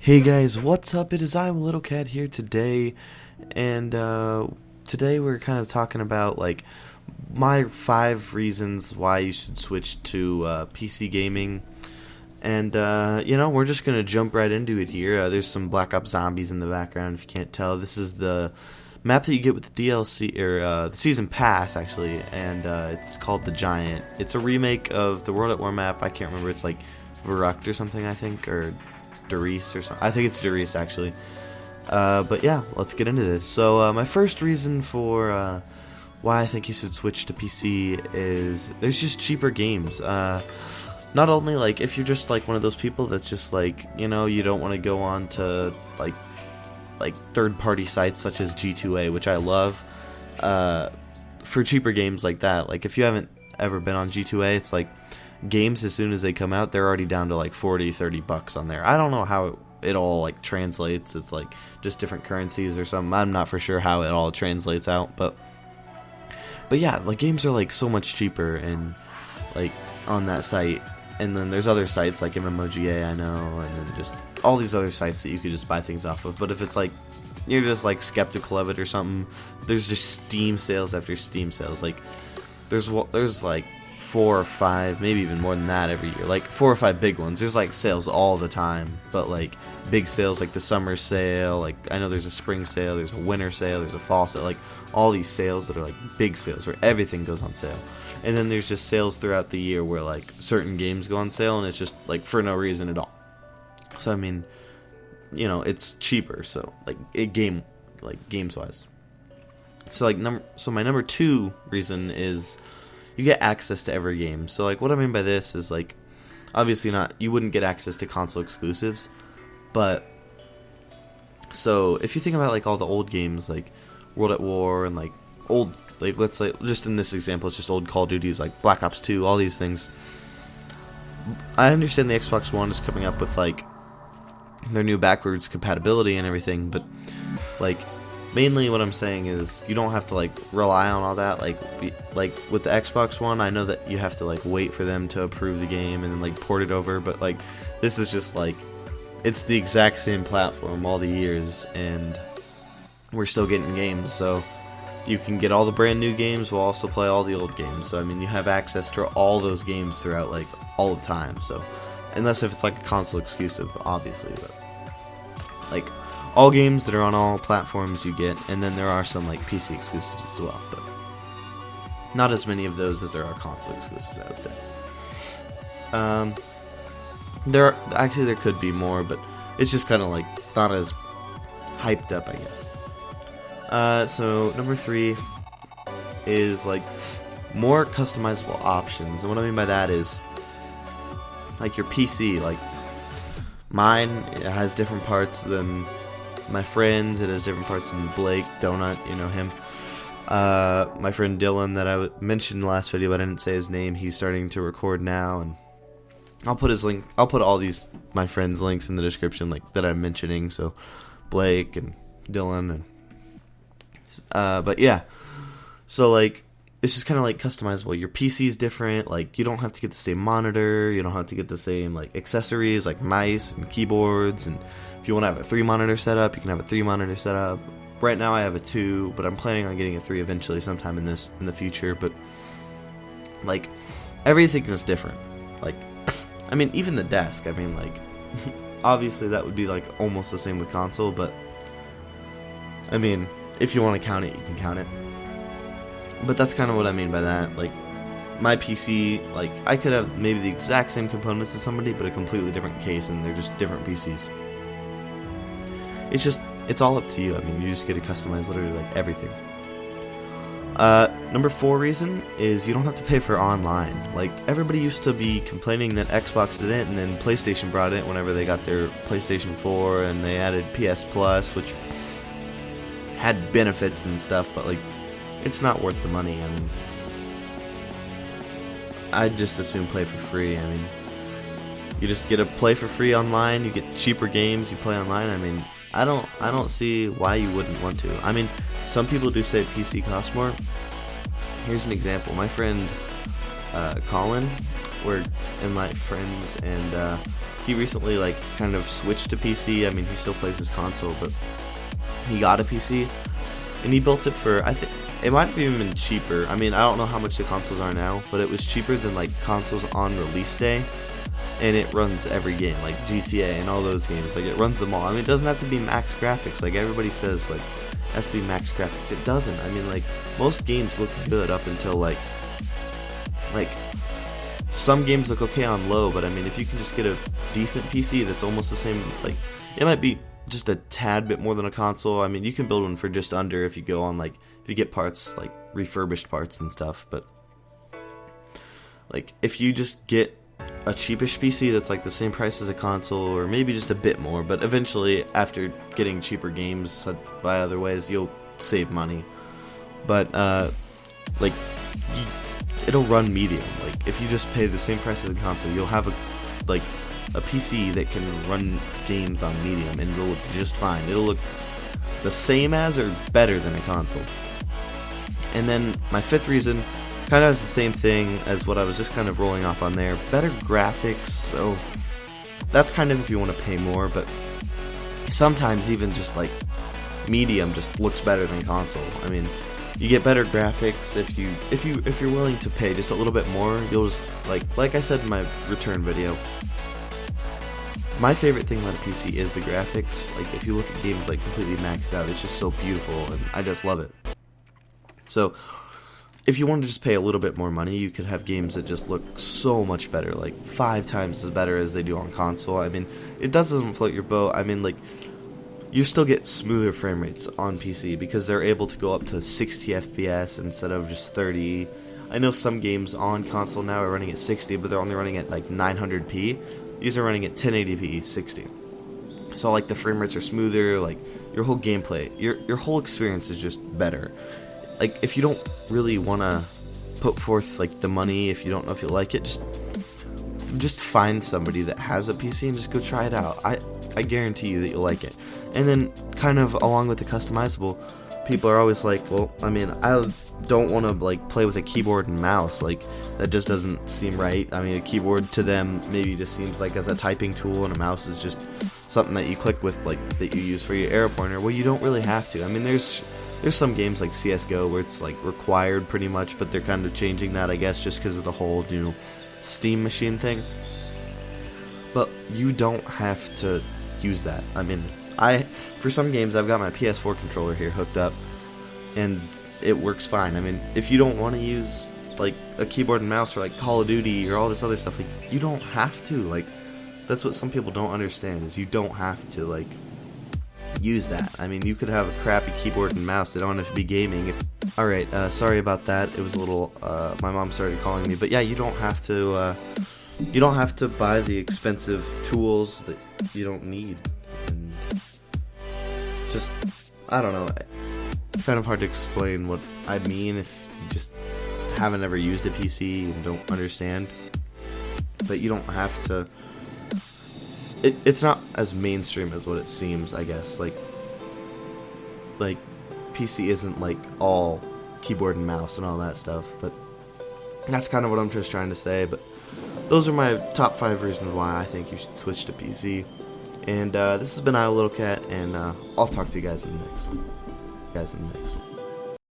Hey guys, what's up? It is I'm a Little Cat here today, and today we're kind of talking about like my 5 reasons why you should switch to PC gaming, and we're just gonna jump right into it here. There's some Black Ops Zombies in the background if you can't tell. This is the map that you get with the DLC or the season pass actually, and it's called the Giant. It's a remake of the World at War map. I can't remember. It's like Verrucht or something, I think, or Darius or something. I think it's Darius actually. But yeah, let's get into this. So my first reason for why I think you should switch to PC is there's just cheaper games. Not only like if you're just like one of those people that's just like, you don't want to go on to like third-party sites such as G2A, which I love, for cheaper games like that. Like if you haven't ever been on G2A, it's like games as soon as they come out, they're already down to like $40-$30 on there. I don't know how it all like translates. It's like just different currencies or something. I'm not for sure how it all translates out, but yeah, like games are like so much cheaper and like on that site. And then there's other sites like MMOGA, I know, and then just all these other sites that you could just buy things off of. But if it's like you're just like skeptical of it or something, there's just Steam sales after Steam sales. Like there's like 4 or 5, maybe even more than that every year. Like 4 or 5 big ones. There's like sales all the time, but like big sales like the summer sale. Like I know there's a spring sale, there's a winter sale, there's a fall sale. Like all these sales that are like big sales where everything goes on sale. And then there's just sales throughout the year where like certain games go on sale and it's just like for no reason at all. So I mean, it's cheaper. So like games wise. So my number 2 reason is you get access to every game. So like what I mean by this is like obviously you wouldn't get access to console exclusives, but so if you think about like all the old games like World at War and like old, like let's say just in this example it's just old Call of Duties like Black Ops 2, all these things. I understand the Xbox One is coming up with like their new backwards compatibility and everything, but like mainly what I'm saying is you don't have to like rely on all that. Like with the Xbox One, I know that you have to like wait for them to approve the game and then like port it over, but like this is just like it's the exact same platform all the years and we're still getting games, so you can get all the brand new games, we'll also play all the old games. So I mean you have access to all those games throughout like all the time. So unless if it's like a console exclusive obviously, but like all games that are on all platforms you get, and then there are some like PC exclusives as well, but not as many of those as there are console exclusives, I would say. There could be more, but it's just kind of like not as hyped up, I guess. So number 3 is like more customizable options, and what I mean by that is like your PC, like mine, it has different parts than my friends, it has different parts than Blake, Donut, you know him. My friend Dylan that I mentioned in the last video, but I didn't say his name, he's starting to record now, and I'll put his link, I'll put all these, my friends' links in the description, like, that I'm mentioning, so Blake and Dylan, and, but yeah, so, like, it's just kind of, like, customizable. Your PC's different, like, you don't have to get the same monitor, you don't have to get the same, like, accessories, like mice and keyboards, and if you want to have a 3-monitor setup, you can have a 3-monitor setup. Right now I have a 2, but I'm planning on getting a 3 eventually sometime in the future, but, like, everything is different. Like, I mean, even the desk, I mean, like, obviously that would be, like, almost the same with console, but, I mean, if you want to count it, you can count it. But that's kind of what I mean by that. Like, my PC, like, I could have maybe the exact same components as somebody, but a completely different case, and they're just different PCs. It's all up to you. I mean, you just get to customize literally, like, everything. Number 4 reason is you don't have to pay for online. Like, everybody used to be complaining that Xbox didn't, and then PlayStation brought it whenever they got their PlayStation 4, and they added PS Plus, which had benefits and stuff, but, like, it's not worth the money. I mean, I'd just assume play for free. I mean, you just get to play for free online, you get cheaper games, you play online. I mean, I don't see why you wouldn't want to. I mean, some people do say PC costs more. Here's an example. My friend Colin, we're in my friends, and he recently like kind of switched to PC. I mean, he still plays his console, but he got a PC, and he built it for, I think it might have even been cheaper. I mean, I don't know how much the consoles are now, but it was cheaper than like consoles on release day, and it runs every game, like GTA and all those games. Like, it runs them all. I mean, it doesn't have to be max graphics like everybody says, like it has to be max graphics. It doesn't. I mean, like, most games look good up until like some games look okay on low, but I mean, if you can just get a decent PC that's almost the same, like, it might be just a tad bit more than a console. I mean, you can build one for just under if you go on, like, if you get parts, like refurbished parts and stuff. But like, if you just get a cheapish PC that's like the same price as a console, or maybe just a bit more, but eventually after getting cheaper games by other ways, you'll save money. But like, it'll run medium. Like, if you just pay the same price as a console, you'll have a PC that can run games on medium, and it'll look just fine. It'll look the same as or better than a console. And then my fifth reason kind of has the same thing as what I was just kind of rolling off on there. Better graphics. So that's kind of if you want to pay more, but sometimes even just like medium just looks better than console. I mean, you get better graphics if you're willing to pay just a little bit more. You'll just like I said in my return video, my favorite thing about a PC is the graphics. Like, if you look at games like completely maxed out, it's just so beautiful, and I just love it. So if you wanted to just pay a little bit more money, you could have games that just look so much better, like 5 times as better as they do on console. I mean, it doesn't float your boat. I mean, like, you still get smoother frame rates on PC because they're able to go up to 60 FPS instead of just 30. I know some games on console now are running at 60, but they're only running at like 900p. These are running at 1080p 60. So like, the frame rates are smoother, like your whole gameplay, your whole experience is just better. Like, if you don't really want to put forth like the money, if you don't know if you like it, just find somebody that has a PC and just go try it out. I guarantee you that you'll like it. And then, kind of along with the customizable, people are always like, well, I mean, I don't want to like play with a keyboard and mouse. Like, that just doesn't seem right. I mean, a keyboard to them maybe just seems like as a typing tool, and a mouse is just something that you click with, like, that you use for your arrow pointer. Well, you don't really have to. I mean, there's some games like CSGO where it's like required pretty much, but they're kind of changing that, I guess, just because of the whole new Steam machine thing. But you don't have to use that. I mean, for some games, I've got my PS4 controller here hooked up, and it works fine. I mean, if you don't want to use like a keyboard and mouse for like Call of Duty or all this other stuff, like, you don't have to. Like, that's what some people don't understand, is you don't have to like use that. I mean, you could have a crappy keyboard and mouse. They don't have to be gaming. Alright, sorry about that. It was a little, my mom started calling me. But yeah, you don't have to buy the expensive tools that you don't need. And just, I don't know. It's kind of hard to explain what I mean if you just haven't ever used a PC and don't understand. But you don't have to. It's not as mainstream as what it seems, I guess. Like PC isn't like all keyboard and mouse and all that stuff, but that's kind of what I'm just trying to say. But those are my top 5 reasons why I think you should switch to PC. And this has been I, Little Cat, and I'll talk to you guys in the next one.